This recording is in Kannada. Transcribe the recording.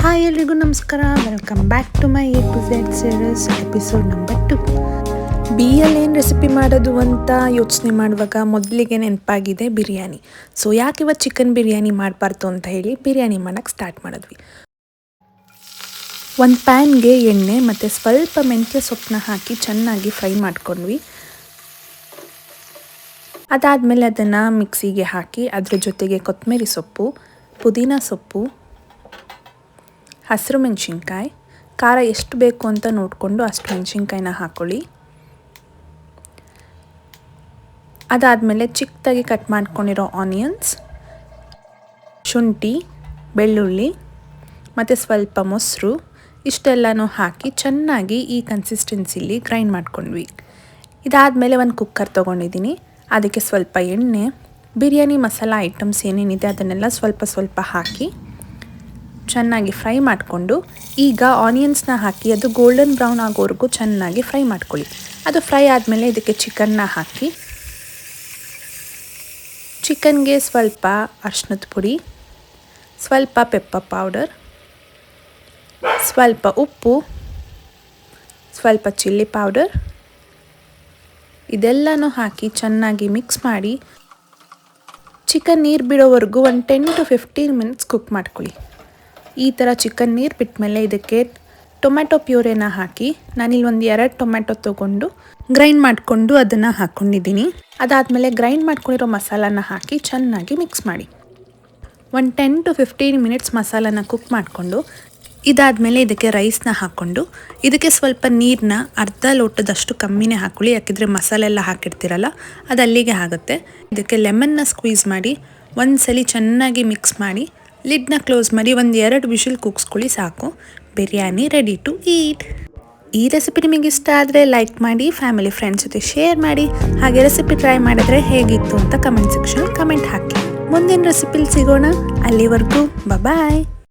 ಹಾಯ್ ಎಲ್ರಿಗೂ ನಮಸ್ಕಾರ, welcome back to my A to Z series episode number 2. ಬಿಯಲ್ಲಿ ಏನು ರೆಸಿಪಿ ಮಾಡೋದು ಅಂತ ಯೋಚನೆ ಮಾಡುವಾಗ ಮೊದಲಿಗೆ ನೆನಪಾಗಿದೆ ಬಿರಿಯಾನಿ. ಸೊ ಯಾಕೆ ಇವತ್ತು ಚಿಕನ್ ಬಿರಿಯಾನಿ ಮಾಡಬಾರ್ದು ಅಂತ ಹೇಳಿ ಬಿರಿಯಾನಿ ಮಾಡೋಕ್ಕೆ ಸ್ಟಾರ್ಟ್ ಮಾಡಿದ್ವಿ. ಒಂದು ಪ್ಯಾನ್ಗೆ ಎಣ್ಣೆ ಮತ್ತು ಸ್ವಲ್ಪ ಮೆಂತ್ಯ ಸೊಪ್ಪನ್ನ ಹಾಕಿ ಚೆನ್ನಾಗಿ ಫ್ರೈ ಮಾಡ್ಕೊಂಡ್ವಿ. ಅದಾದಮೇಲೆ ಅದನ್ನು ಮಿಕ್ಸಿಗೆ ಹಾಕಿ ಅದ್ರ ಜೊತೆಗೆ ಕೊತ್ತಂಬರಿ ಸೊಪ್ಪು, ಪುದೀನ ಸೊಪ್ಪು, ಹಸಿರು ಮೆಣಸಿನ್ಕಾಯಿ, ಖಾರ ಎಷ್ಟು ಬೇಕು ಅಂತ ನೋಡಿಕೊಂಡು ಅಷ್ಟು ಮೆಣಸಿನ್ಕಾಯಿನ ಹಾಕ್ಕೊಳ್ಳಿ. ಅದಾದಮೇಲೆ ಚಿಕ್ಕದಾಗಿ ಕಟ್ ಮಾಡ್ಕೊಂಡಿರೋ ಆನಿಯನ್ಸ್, ಶುಂಠಿ, ಬೆಳ್ಳುಳ್ಳಿ ಮತ್ತು ಸ್ವಲ್ಪ ಮೊಸರು ಇಷ್ಟೆಲ್ಲನೂ ಹಾಕಿ ಚೆನ್ನಾಗಿ ಈ ಕನ್ಸಿಸ್ಟೆನ್ಸಿಲಿ ಗ್ರೈಂಡ್ ಮಾಡ್ಕೊಂಡ್ವಿ. ಇದಾದಮೇಲೆ ಒಂದು ಕುಕ್ಕರ್ ತೊಗೊಂಡಿದ್ದೀನಿ. ಅದಕ್ಕೆ ಸ್ವಲ್ಪ ಎಣ್ಣೆ, ಬಿರಿಯಾನಿ ಮಸಾಲ ಐಟಮ್ಸ್ ಏನೇನಿದೆ ಅದನ್ನೆಲ್ಲ ಸ್ವಲ್ಪ ಹಾಕಿ ಚೆನ್ನಾಗಿ ಫ್ರೈ ಮಾಡಿಕೊಂಡು ಈಗ ಆನಿಯನ್ಸ್ನ ಹಾಕಿ ಅದು ಗೋಲ್ಡನ್ ಬ್ರೌನ್ ಆಗೋವರೆಗೂ ಚೆನ್ನಾಗಿ ಫ್ರೈ ಮಾಡ್ಕೊಳ್ಳಿ. ಅದು ಫ್ರೈ ಆದಮೇಲೆ ಇದಕ್ಕೆ ಚಿಕನ್ನ ಹಾಕಿ ಚಿಕನ್ಗೆ ಸ್ವಲ್ಪ ಅರಿಶಿನದ ಪುಡಿ, ಸ್ವಲ್ಪ ಪೆಪ್ಪರ್ ಪೌಡರ್, ಸ್ವಲ್ಪ ಉಪ್ಪು, ಸ್ವಲ್ಪ ಚಿಲ್ಲಿ ಪೌಡರ್ ಇದೆಲ್ಲನೂ ಹಾಕಿ ಚೆನ್ನಾಗಿ ಮಿಕ್ಸ್ ಮಾಡಿ ಚಿಕನ್ ನೀರು ಬಿಡೋವರೆಗೂ ಒಂದು 10 to 15 ಮಿನಿಟ್ಸ್ ಕುಕ್ ಮಾಡ್ಕೊಳ್ಳಿ. ಈ ಥರ ಚಿಕನ್ ನೀರು ಬಿಟ್ಟ ಮೇಲೆ ಇದಕ್ಕೆ ಟೊಮ್ಯಾಟೊ ಪ್ಯೂರೆನ ಹಾಕಿ ನಾನಿಲ್ಲಿ ಒಂದು 2 ಟೊಮ್ಯಾಟೊ ತೊಗೊಂಡು ಗ್ರೈಂಡ್ ಮಾಡಿಕೊಂಡು ಅದನ್ನು ಹಾಕ್ಕೊಂಡಿದ್ದೀನಿ. ಅದಾದಮೇಲೆ ಗ್ರೈಂಡ್ ಮಾಡ್ಕೊಂಡಿರೋ ಮಸಾಲಾನ ಹಾಕಿ ಚೆನ್ನಾಗಿ ಮಿಕ್ಸ್ ಮಾಡಿ ಒಂದು 10 to 15 ಮಿನಿಟ್ಸ್ ಮಸಾಲಾನ ಕುಕ್ ಮಾಡಿಕೊಂಡು ಇದಾದಮೇಲೆ ಇದಕ್ಕೆ ರೈಸ್ನ ಹಾಕ್ಕೊಂಡು ಇದಕ್ಕೆ ಸ್ವಲ್ಪ ನೀರನ್ನ ಅರ್ಧ ಲೋಟದಷ್ಟು ಕಮ್ಮಿನೇ ಹಾಕ್ಕೊಳ್ಳಿ, ಯಾಕೆಂದರೆ ಮಸಾಲೆ ಎಲ್ಲ ಹಾಕಿರ್ತೀರಲ್ಲ ಅದು ಅಲ್ಲಿಗೆ ಆಗುತ್ತೆ. ಇದಕ್ಕೆ ಲೆಮನ್ನ ಸ್ಕ್ವೀಸ್ ಮಾಡಿ ಒಂದ್ಸಲಿ ಚೆನ್ನಾಗಿ ಮಿಕ್ಸ್ ಮಾಡಿ ಲಿಡ್ನ ಕ್ಲೋಸ್ ಮಾಡಿ ಒಂದು 2 ವಿಷಲ್ ಕೂಗಿಸ್ಕೊಳ್ಳಿ, ಸಾಕು. Biryani ready to eat. ಈ ರೆಸಿಪಿ ನಿಮಗೆ ಇಷ್ಟ ಆದರೆ ಲೈಕ್ ಮಾಡಿ, ಫ್ಯಾಮಿಲಿ ಫ್ರೆಂಡ್ಸ್ ಜೊತೆ ಶೇರ್ ಮಾಡಿ, ಹಾಗೆ ರೆಸಿಪಿ ಟ್ರೈ ಮಾಡಿದ್ರೆ ಹೇಗಿತ್ತು ಅಂತ ಕಮೆಂಟ್ ಸೆಕ್ಷನ್ ಕಮೆಂಟ್ ಹಾಕಿ. ಮುಂದಿನ ರೆಸಿಪಿಲಿ ಸಿಗೋಣ. ಅಲ್ಲಿವರೆಗೂ ಬಾಯ್.